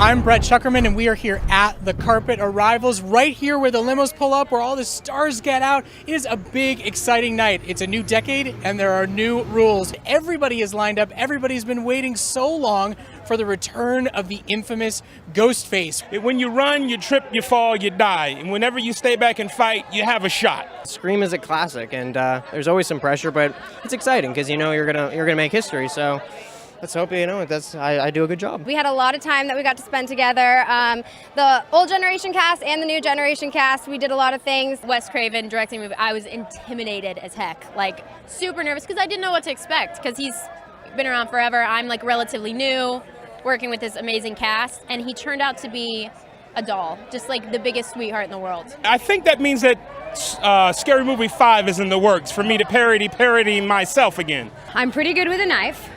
I'm Brett Chuckerman, and we are here at the Carpet Arrivals, right here where the limos pull up, where all the stars get out. It is a big, exciting night. It's a new decade, and there are new rules. Everybody is lined up. Everybody's been waiting so long for the return of the infamous Ghostface. When you run, you trip, you fall, you die. And whenever you stay back and fight, you have a shot. Scream is a classic, and there's always some pressure, but it's exciting because you know you're gonna make history. So let's hope I do a good job. We had a lot of time that we got to spend together. The old generation cast and the new generation cast, we did a lot of things. Wes Craven directing the movie, I was intimidated as heck, like super nervous because I didn't know what to expect because he's been around forever. I'm like relatively new, working with this amazing cast, and he turned out to be a doll, just like the biggest sweetheart in the world. I think that means that Scary Movie 5 is in the works for me to parody myself again. I'm pretty good with a knife.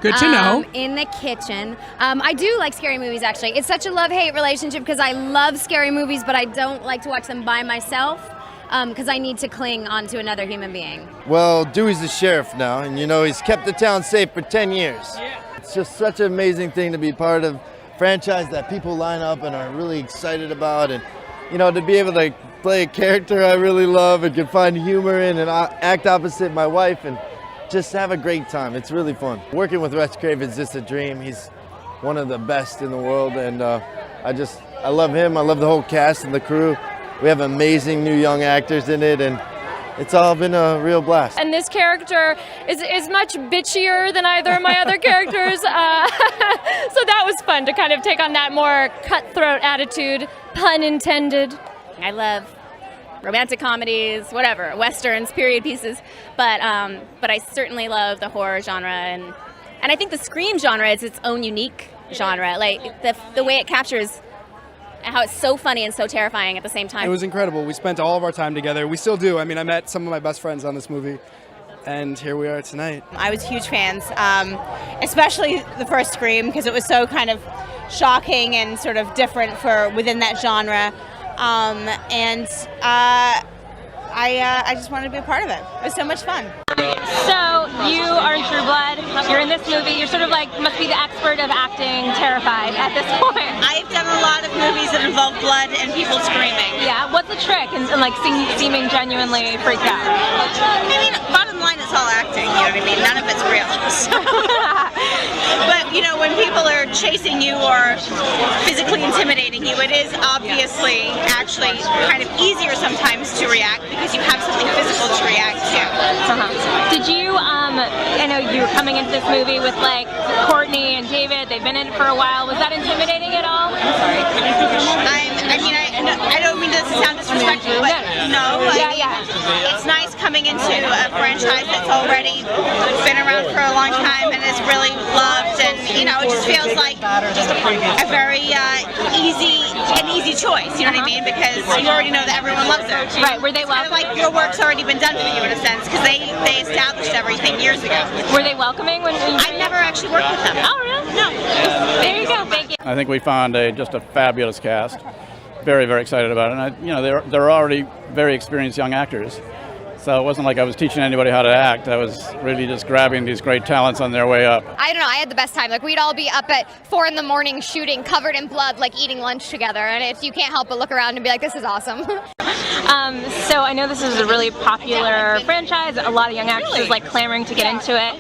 Good to know. In the kitchen. I do like scary movies, actually. It's such a love-hate relationship because I love scary movies, but I don't like to watch them by myself because I need to cling onto another human being. Well, Dewey's the sheriff now, and you know he's kept the town safe for 10 years. Yeah. It's just such an amazing thing to be part of a franchise that people line up and are really excited about, and you know, to be able to play a character I really love and can find humor in and act opposite my wife and just have a great time. It's really fun. Working with Wes Craven is just a dream. He's one of the best in the world, and I love him. I love the whole cast and the crew. We have amazing new young actors in it, and it's all been a real blast. And this character is much bitchier than either of my other characters, so that was fun to kind of take on that more cutthroat attitude, pun intended. I love romantic comedies, whatever, westerns, period pieces, but I certainly love the horror genre, and I think the Scream genre is its own unique genre, like the way it captures how it's so funny and so terrifying at the same time. It was incredible. We spent all of our time together. We still do. I mean, I met some of my best friends on this movie, and here we are tonight. I was huge fans, especially the first Scream, because it was so kind of shocking and sort of different for within that genre. I just wanted to be a part of it. It was so much fun. So you are in True Blood, you're in this movie, you're sort of like, must be the expert of acting terrified at this point. I've done a lot of movies that involve blood and people screaming. Yeah, what's the trick in like seeming genuinely freaked out? I mean, bottom line, it's all acting, you know what I mean? None of it's real. But, you know, when people are chasing you or physically intimidating you, it is obviously actually kind of easier sometimes to react because you have something physical to react to. Did you, I know you were coming into this movie with like Courtney and David, they've been in it for a while. Was that intimidating at all? I'm sorry. I don't mean to sound disrespectful, but no. It's nice coming into a franchise that's already been around for a long time and is really loved, and you know, it just feels like a very easy choice. You know what I mean? Because you already know that everyone loves it. Right? Were they Kind of like your work's already been done for you in a sense, because they established everything years ago. Were they welcoming when you? I've never actually worked with them. Oh really? No. There you go. Thank you. I think we found just a fabulous cast. Very, very excited about it. And they're already very experienced young actors. So it wasn't like I was teaching anybody how to act. I was really just grabbing these great talents on their way up. I don't know, I had the best time. Like, we'd all be up at 4 a.m. shooting, covered in blood, like eating lunch together. And you can't help but look around and be like, this is awesome. So I know this is a really popular franchise. A lot of young actors like clamoring to get into it.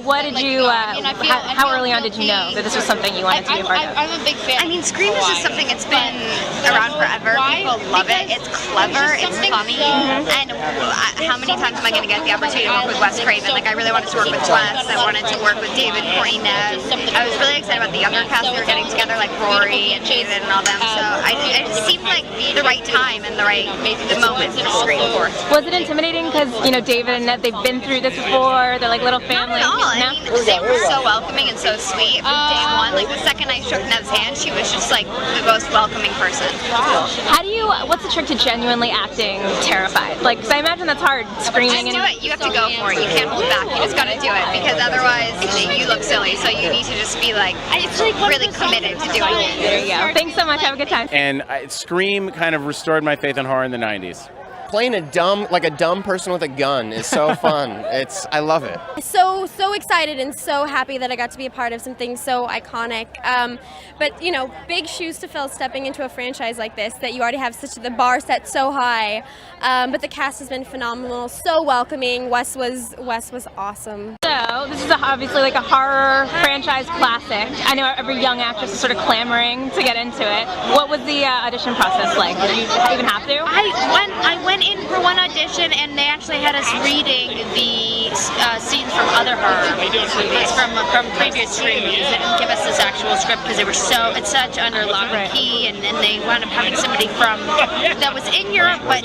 What did you? How early on did you know that this was something you wanted to be a part of? I'm a big fan. I mean, Scream is just something that's been around forever. People love it. It's clever. It's funny. And how many times am I going to get the opportunity to work with Wes Craven? Like, I really wanted to work with Wes. I wanted to work with David, Courtney, Ned. I was really excited about the younger cast we were getting together, like Rory and David and all them. So it just seemed like the right time and the right moment to scream for. Was it intimidating because, you know, David and Ned, they've been through this before, they're like little family? Not at all. I mean, they were so welcoming and so sweet from day one. Like, the second I shook Ned's hand, she was just like the most welcoming person. How do you, what's the trick to genuinely acting terrified? Like, because I imagine that's hard, screaming. Just do it. You have to go for it. You can't hold back. You just got to do it, because otherwise you look silly. So you need to just be like really committed to doing it. There you go. Thanks so much. Have a good time. And Scream kind of restored my faith in horror in the 90s. playing a dumb person with a gun is so fun. I love it. So excited and so happy that I got to be a part of something so iconic. But you know, big shoes to fill stepping into a franchise like this that you already have the bar set so high. But the cast has been phenomenal, so welcoming. Wes was awesome. So this is obviously like a horror franchise classic. I know every young actress is sort of clamoring to get into it. What was the audition process like? Did you even have to? I went in for one audition, and they actually had us reading the scenes from other horror movies, from previous Scream movies. They didn't give us this actual script because it's such under lock and key, and then they wound up having somebody that was in Europe but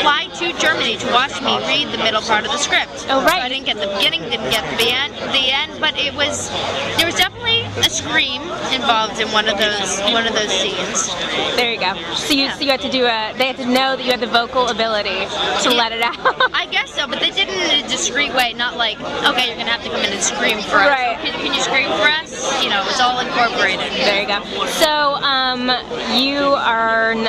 fly to Germany to watch me read the middle part of the script. Oh, right. So I didn't get the beginning, didn't get the end, but there was definitely a scream involved in one of those scenes. There you go. So you had to they had to know that you had the vocal ability to let it out. I guess so, but they did it in a discreet way, not like, okay, you're gonna have to come in and scream for us. Right. Can you scream for us? You know, it's all incorporated. There you go. So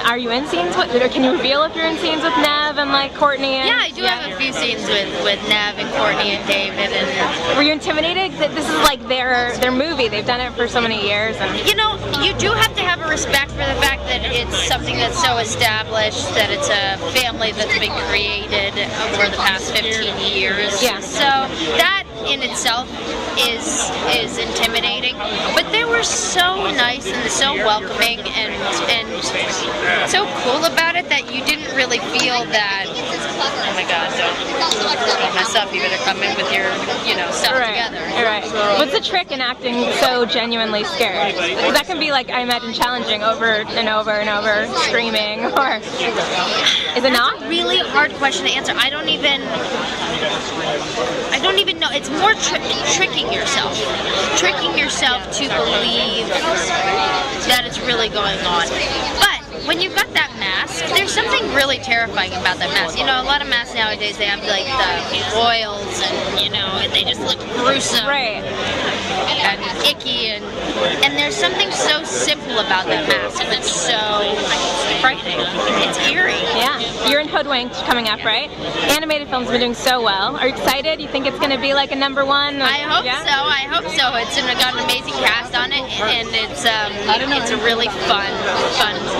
are you in scenes with, or can you reveal if you're in scenes with Nev and like Courtney? Yeah, I do have a few scenes with Nev and Courtney and David. And were you intimidated that this is like their movie? They've done it for so many years. And you know, you do have to have a respect for the fact that it's something that's so established, that it's a family that's been created over the past 15 years. Yeah. So that in itself is intimidating, but they were so nice and so welcoming and so cool about it that you didn't really feel that, oh my God, don't mess up, you better come in with your stuff together. Right. What's the trick in acting so genuinely scared? Because that can be like, I imagine, challenging over and over and over, screaming, or is it not? That's a really hard question to answer. I don't even know. It's more tricking yourself to believe that it's really going on. But when you've got that mask, there's something really terrifying about that mask. You know, a lot of masks nowadays, they have like the oils and they just look gruesome, right, and icky, and there's something so simple about that mask, and it's so frightening. It's eerie. Yeah. You're in Hoodwinked coming up, right? Animated film's been doing so well. Are you excited? You think it's going to be like a #1? I hope so. It's got an amazing cast on it, and it's a really fun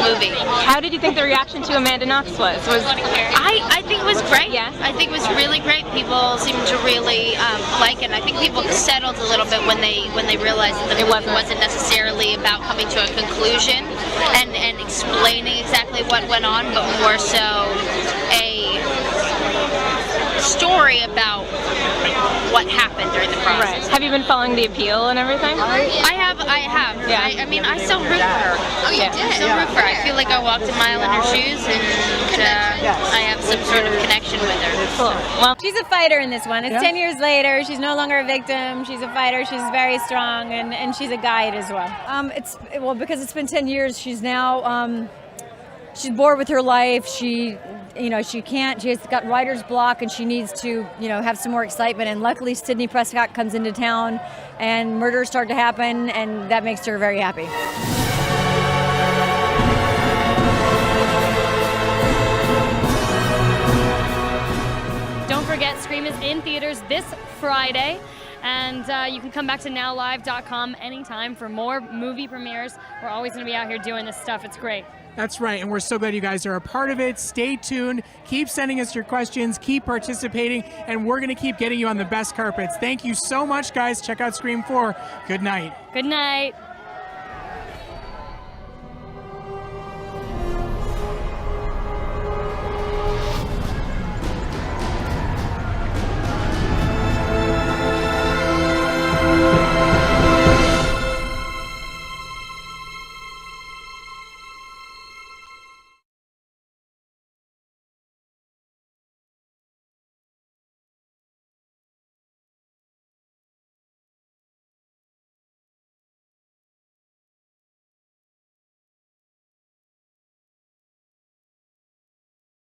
movie. How did you think the reaction to Amanda Knox was? I think it was great. Yeah. I think it was really great. People seemed to really like it. I think people settled a little bit when they realized that the movie wasn't necessarily about coming to a conclusion and explaining exactly what went on, but more so a story about what happened during the process. Right. Have you been following the appeal and everything? I have. Yeah. I still root for her. Oh, you did? I still root for her. I feel like I walked a mile in her shoes, and I have some sort of connection with her. Cool. Well, She's a fighter in this one. It's 10 years later. She's no longer a victim. She's a fighter. She's very strong, and she's a guide as well. Because it's been 10 years. She's now she's bored with her life. She's got writer's block, and she needs to, have some more excitement. And luckily, Sidney Prescott comes into town, and murders start to happen, and that makes her very happy. Don't forget, Scream is in theaters this Friday. And you can come back to NowLive.com anytime for more movie premieres. We're always going to be out here doing this stuff. It's great. That's right, and we're so glad you guys are a part of it. Stay tuned. Keep sending us your questions. Keep participating, and we're going to keep getting you on the best carpets. Thank you so much, guys. Check out Scream 4. Good night. Good night.